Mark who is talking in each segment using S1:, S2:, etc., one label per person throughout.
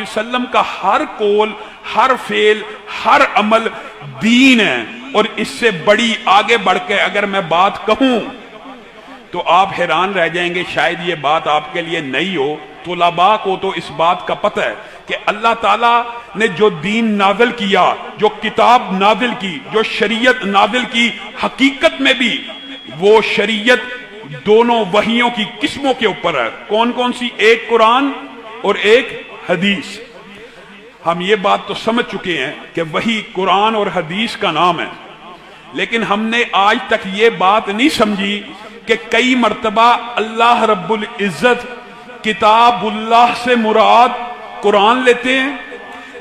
S1: وسلم کا ہر قول، ہر فعل، ہر عمل دین ہے، اور اس سے بڑی آگے بڑھ کے اگر میں بات کہوں تو آپ حیران رہ جائیں گے، شاید یہ بات آپ کے لیے نئی ہو۔ طلباء کو تو اس بات کا پتہ ہے کہ اللہ تعالیٰ نے جو دین نازل کیا، جو کتاب نازل کی، جو شریعت نازل کی، حقیقت میں بھی وہ شریعت دونوں وحیوں کی قسموں کے اوپر ہے۔ کون کون سی؟ ایک قرآن اور ایک حدیث۔ ہم یہ بات تو سمجھ چکے ہیں کہ وحی قرآن اور حدیث کا نام ہے، لیکن ہم نے آج تک یہ بات نہیں سمجھی کہ کئی مرتبہ اللہ رب العزت کتاب اللہ سے مراد قرآن لیتے ہیں،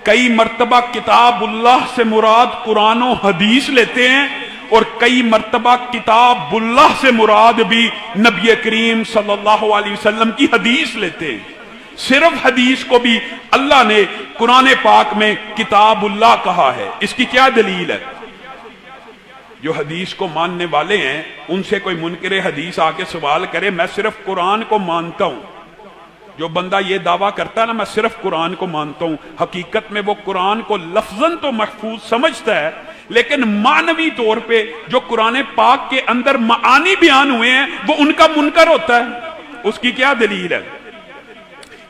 S1: کئی مرتبہ کتاب اللہ سے مراد قرآن و حدیث لیتے ہیں، اور کئی مرتبہ کتاب اللہ سے مراد بھی نبی کریم صلی اللہ علیہ وسلم کی حدیث لیتے ہیں۔ صرف حدیث کو بھی اللہ نے قرآن پاک میں کتاب اللہ کہا ہے۔ اس کی کیا دلیل ہے؟ جو حدیث کو ماننے والے ہیں ان سے کوئی منکر حدیث آ کے سوال کرے، میں صرف قرآن کو مانتا ہوں، جو بندہ یہ دعویٰ کرتا ہے نا میں صرف قرآن کو مانتا ہوں، حقیقت میں وہ قرآن کو لفظاً تو محفوظ سمجھتا ہے، لیکن معنوی طور پہ جو قرآن پاک کے اندر معانی بیان ہوئے ہیں وہ ان کا منکر ہوتا ہے۔ اس کی کیا دلیل ہے؟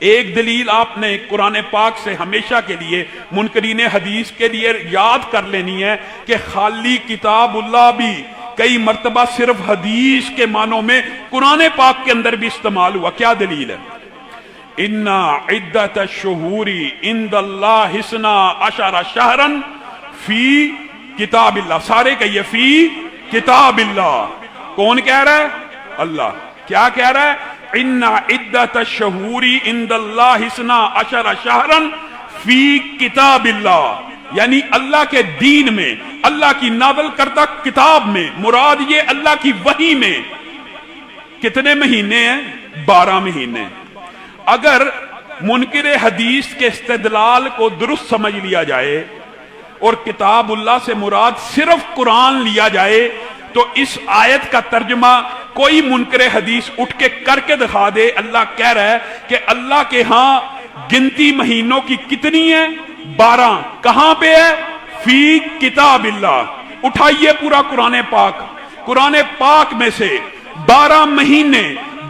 S1: ایک دلیل آپ نے قرآن پاک سے ہمیشہ کے لیے منکرین حدیث کے لیے یاد کر لینی ہے کہ خالی کتاب اللہ بھی کئی مرتبہ صرف حدیث کے معنوں میں قرآن پاک کے اندر بھی استعمال ہوا۔ کیا دلیل ہے؟ اِنَّ عِدَّةَ الشُّهُورِ عِندَ اللَّهِ اثْنَا عَشَرَ شَهْرًا فِي کتاب اللہ۔ سارے کہیے فی کتاب اللہ۔ کون کہہ رہا ہے؟ اللہ۔ کیا کہہ رہا ہے؟ ان عدت الشہور عند اللہ اثنا عشر شہرا فی کتاب اللہ، یعنی اللہ کے دین میں، اللہ کی نازل کردہ کتاب میں، مراد یہ اللہ کی وحی میں کتنے مہینے ہیں؟ 12 مہینے۔ اگر منکر حدیث کے استدلال کو درست سمجھ لیا جائے اور کتاب اللہ سے مراد صرف قرآن لیا جائے تو اس آیت کا ترجمہ کوئی منکر حدیث اٹھ کے کر کے دکھا دے۔ اللہ کہہ رہا ہے کہ اللہ کے ہاں گنتی مہینوں کی کتنی ہے؟ 12۔ کہاں پہ ہے؟ فی کتاب اللہ۔ اٹھائیے پورا قرآن پاک، قرآن پاک میں سے 12 مہینے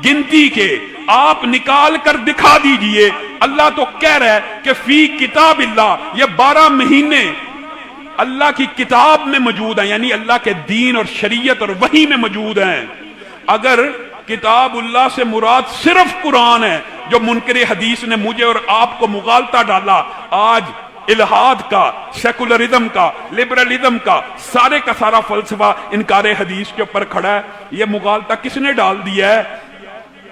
S1: گنتی کے آپ نکال کر دکھا دیجئے۔ اللہ تو کہہ رہا ہے کہ فی کتاب اللہ، یہ 12 مہینے اللہ کی کتاب میں موجود ہیں، یعنی اللہ کے دین اور شریعت اور وحی میں موجود ہیں۔ اگر کتاب اللہ سے مراد صرف قرآن ہے، جو منکر حدیث نے مجھے اور آپ کو مغالطہ ڈالا، آج الہاد کا، سیکولرزم کا، لبرلزم کا سارے کا سارا فلسفہ انکار حدیث کے اوپر کھڑا ہے، یہ مغالطہ کس نے ڈال دیا ہے؟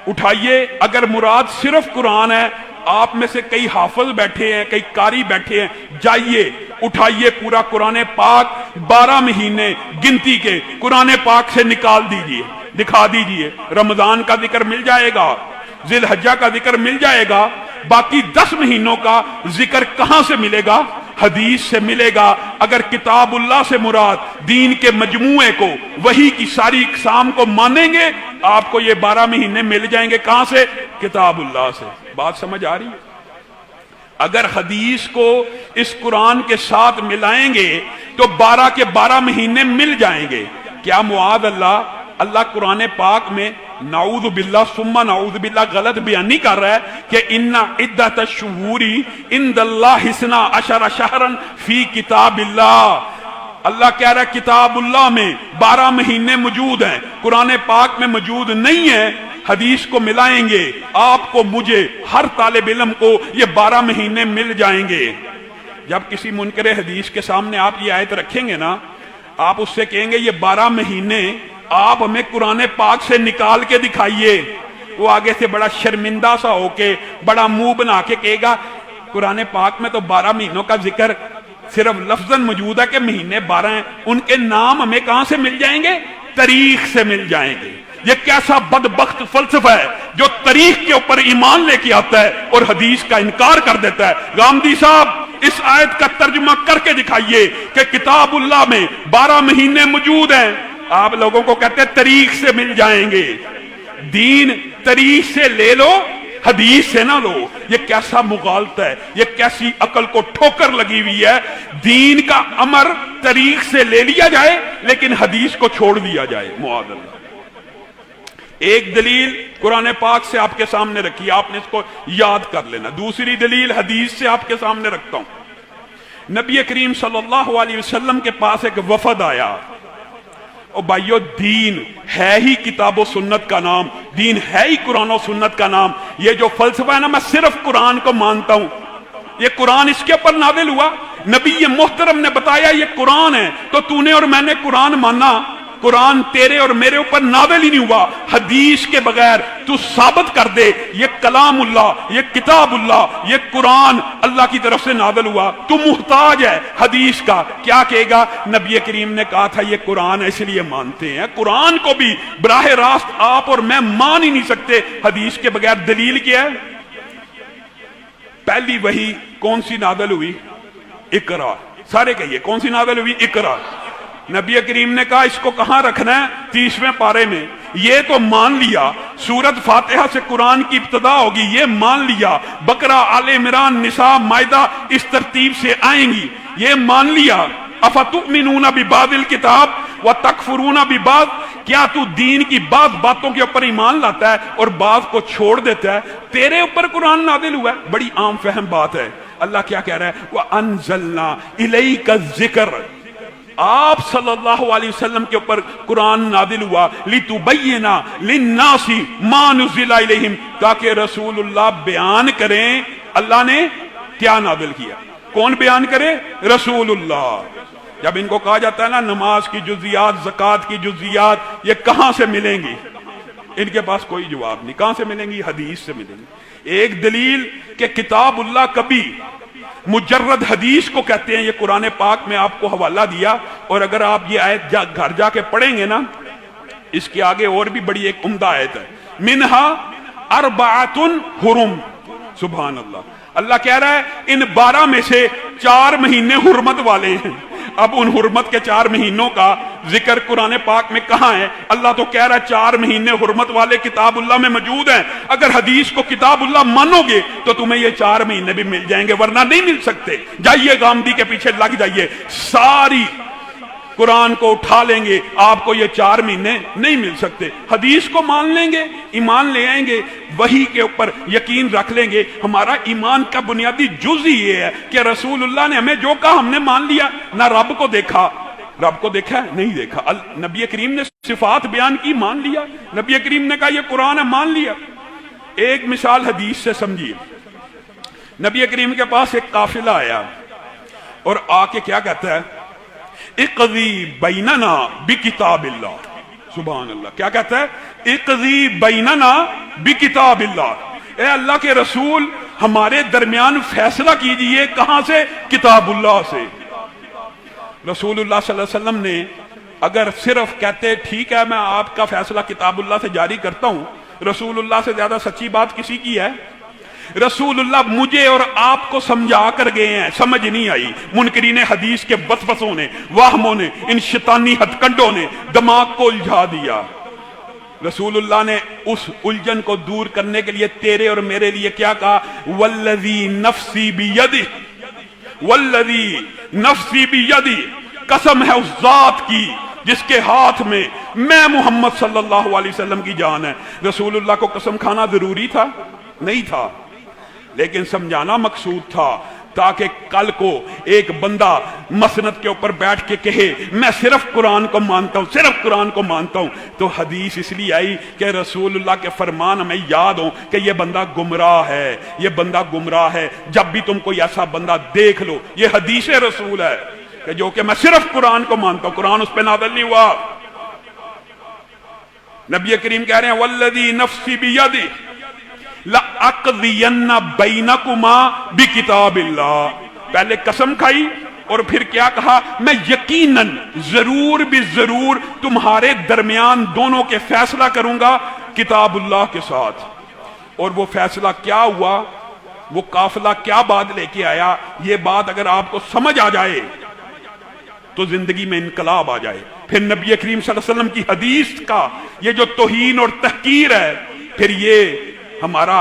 S1: اٹھائیے، اگر مراد صرف قرآن ہے، آپ میں سے کئی حافظ بیٹھے ہیں، کئی قاری بیٹھے ہیں، جائیے اٹھائیے پورا قرآن پاک 12 مہینے گنتی کے قرآن پاک سے نکال دیجئے، دکھا دیجئے۔ رمضان کا ذکر مل جائے گا، ذی الحجہ کا ذکر مل جائے گا، باقی 10 مہینوں کا ذکر کہاں سے ملے گا؟ حدیث سے ملے گا۔ اگر کتاب اللہ سے مراد دین کے مجموعے کو، وحی کی ساری اقسام کو مانیں گے، آپ کو یہ 12 مہینے مل جائیں گے۔ کہاں سے؟ کتاب اللہ سے۔ بات سمجھ آ رہی ہے؟ اگر حدیث کو اس قرآن کے ساتھ ملائیں گے تو 12 کے 12 مہینے مل جائیں گے۔ کیا معاذ اللہ قرآن پاک میں نعوذ باللہ ثم نعوذ باللہ غلط بیان نہیں کر رہا ہے کہ ان عدت الشہور عند اللہ اثنا عشر شہرا فی کتاب اللہ؟ اللہ کہہ رہا ہے کتاب اللہ میں 12 مہینے موجود ہیں، قرآن پاک میں موجود نہیں ہیں۔ حدیث کو ملائیں گے، آپ کو، مجھے، ہر طالب علم کو یہ 12 مہینے مل جائیں گے۔ جب کسی منکر حدیث کے سامنے آپ یہ آیت رکھیں گے نا، آپ اس سے کہیں گے یہ 12 مہینے آپ ہمیں قرآن پاک سے نکال کے دکھائیے، وہ آگے سے بڑا شرمندہ سا ہو کے، بڑا منہ بنا کے کہے گا قرآن پاک میں تو 12 مہینوں کا ذکر صرف لفظاً موجود ہے کہ مہینے 12 ہیں، ان کے نام ہمیں کہاں سے مل جائیں گے؟ تاریخ سے مل جائیں گے۔ یہ کیسا بدبخت فلسفہ ہے جو تاریخ کے اوپر ایمان لے کے آتا ہے اور حدیث کا انکار کر دیتا ہے۔ غامدی صاحب اس آیت کا ترجمہ کر کے دکھائیے کہ کتاب اللہ میں 12 مہینے موجود ہیں، آپ لوگوں کو کہتے ہیں تاریخ سے مل جائیں گے۔ دین تاریخ سے لے لو، حدیث سے نہ لو. یہ کیسا مغالطہ ہے, یہ کیسی عقل کو ٹھوکر لگی ہوئی ہے. دین کا امر طریق سے لے لیا جائے لیکن حدیث کو چھوڑ دیا جائے. معاذ اللہ. ایک دلیل قرآن پاک سے آپ کے سامنے رکھی, آپ نے اس کو یاد کر لینا. دوسری دلیل حدیث سے آپ کے سامنے رکھتا ہوں. نبی کریم صلی اللہ علیہ وسلم کے پاس ایک وفد آیا. او بھائیو, دین ہے ہی کتاب و سنت کا نام, دین ہے ہی قرآن و سنت کا نام. یہ جو فلسفہ ہے نا, میں صرف قرآن کو مانتا ہوں, یہ قرآن اس کے اوپر نازل ہوا, نبی محترم نے بتایا یہ قرآن ہے, تو تو نے اور میں نے قرآن مانا. قرآن تیرے اور میرے اوپر نازل ہی نہیں ہوا. حدیث کے بغیر تو ثابت کر دے یہ کلام اللہ, یہ کتاب اللہ, یہ قرآن اللہ کی طرف سے نازل ہوا. تو محتاج ہے حدیث کا. کیا کہے گا؟ نبی کریم نے کہا تھا یہ قرآن ہے اس لیے مانتے ہیں. قرآن کو بھی براہ راست آپ اور میں مان ہی نہیں سکتے حدیث کے بغیر. دلیل کیا ہے؟ پہلی وحی کون سی نازل ہوئی؟ اقرا. سارے کہیے کون سی نازل ہوئی؟ اقرا. نبی کریم نے کہا اس کو کہاں رکھنا ہے؟ 30ویں پارے میں. یہ تو مان لیا سورت فاتحہ سے قرآن کی ابتدا ہوگی, یہ مان لیا. بقرہ, آل عمران, نساء, مائدہ اس ترتیب سے آئیں گی, یہ مان لیا. افتؤمنون ببعض الکتاب وتکفرون ببعض. کیا تو دین کی بعض باتوں کے اوپر ایمان لاتا ہے اور بعض کو چھوڑ دیتا ہے؟ تیرے اوپر قرآن نازل ہوا ہے. بڑی عام فہم بات ہے. اللہ کیا کہہ رہا ہے؟ وَأَنزَلْنَا إِلَيْكَ الذِّكْرَ. آپ صلی اللہ علیہ وسلم کے اوپر قرآن نازل ہوا لِتُبَيِّنَ لِلنَّاسِ مَا نُزِّلَ إِلَيْهِمْ, تاکہ رسول اللہ بیان کریں اللہ نے کیا نازل کیا. کون بیان کرے؟ رسول اللہ. جب ان کو کہا جاتا ہے نا نماز کی جزیات, زکوٰۃ کی جزیات, یہ کہاں سے ملیں گی؟ ان کے پاس کوئی جواب نہیں. کہاں سے ملیں گی؟ حدیث سے ملیں گی. ایک دلیل کہ کتاب اللہ کبھی مجرد حدیث کو کہتے ہیں, یہ قرآن پاک میں آپ کو حوالہ دیا, اور اگر آپ یہ آیت گھر جا کے پڑھیں گے نا, اس کے آگے اور بھی بڑی ایک عمدہ آیت ہے, منہا اربعۃ حرم. سبحان اللہ. اللہ کہہ رہا ہے ان 12 میں سے 4 مہینے حرمت والے ہیں. اب ان حرمت کے 4 مہینوں کا ذکر قرآن پاک میں کہاں ہے؟ اللہ تو کہہ رہا ہے 4 مہینے حرمت والے کتاب اللہ میں موجود ہیں. اگر حدیث کو کتاب اللہ مانو گے تو تمہیں یہ 4 مہینے بھی مل جائیں گے, ورنہ نہیں مل سکتے. جائیے گامدی کے پیچھے لگ جائیے, ساری قرآن کو اٹھا لیں گے, آپ کو یہ 4 مہینے نہیں مل سکتے. حدیث کو مان لیں گے, ایمان لے آئیں گے, وحی کے اوپر یقین رکھ لیں گے. ہمارا ایمان کا بنیادی جز ہی یہ ہے کہ رسول اللہ نے ہمیں جو کہا ہم نے مان لیا. نہ رب کو دیکھا, رب کو دیکھا ہے نہیں دیکھا. نبی کریم نے صفات بیان کی, مان لیا. نبی کریم نے کہا یہ قرآن ہے, مان لیا. ایک مثال حدیث سے سمجھیے. نبی کریم کے پاس ایک قافلہ آیا اور آ کے کیا کہتا ہے؟ اقضی بیننا بکتاب اللہ. سبحان اللہ. کیا کہتا ہے؟ اقضی بیننا بکتاب اللہ. اے اللہ کے رسول ہمارے درمیان فیصلہ کیجئے. کہاں سے؟ کتاب اللہ سے. رسول اللہ صلی اللہ علیہ وسلم نے اگر صرف کہتے ٹھیک ہے میں آپ کا فیصلہ کتاب اللہ سے جاری کرتا ہوں, رسول اللہ سے زیادہ سچی بات کسی کی ہے؟ رسول اللہ مجھے اور آپ کو سمجھا کر گئے ہیں, سمجھ نہیں آئی. منکرین حدیث کے وسوسوں نے, واہموں نے, ان شیطانی ہتھ کنڈوں نے دماغ کو الجھا دیا. رسول اللہ نے اس الجھن کو دور کرنے کے لیے تیرے اور میرے لیے کیا کہا؟ والذی نفسی بیدہ, والذی نفسی بیدہ, قسم ہے اس ذات کی جس کے ہاتھ میں میں محمد صلی اللہ علیہ وسلم کی جان ہے. رسول اللہ کو قسم کھانا ضروری تھا؟ نہیں تھا, لیکن سمجھانا مقصود تھا تاکہ کل کو ایک بندہ مسند کے اوپر بیٹھ کے کہے میں صرف قرآن کو مانتا ہوں, صرف قرآن کو مانتا ہوں. تو حدیث اس لیے آئی کہ رسول اللہ کے فرمان ہمیں یاد ہوں کہ یہ بندہ گمراہ ہے, یہ بندہ گمراہ ہے. جب بھی تم کوئی ایسا بندہ دیکھ لو, یہ حدیث رسول ہے کہ جو کہ میں صرف قرآن کو مانتا ہوں, قرآن اس پہ نازل نہیں ہوا. نبی کریم کہہ رہے ہیں والذی نفسی بیدہ لَأَقْضِيَنَّ بَيْنَكُمَا بِكِتَابِ اللَّهِ. پہلے قسم کھائی اور پھر کیا کہا؟ میں یقیناً ضرور بھی ضرور تمہارے درمیان دونوں کے فیصلہ کروں گا کتاب اللہ کے ساتھ. اور وہ فیصلہ کیا ہوا؟ وہ قافلہ کیا بات لے کے آیا؟ یہ بات اگر آپ کو سمجھ آ جائے تو زندگی میں انقلاب آ جائے. پھر نبی کریم صلی اللہ علیہ وسلم کی حدیث کا یہ جو توہین اور تحقیر ہے, پھر یہ ہمارا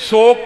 S1: 100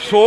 S1: 100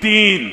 S1: 3।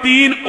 S1: 3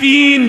S1: 3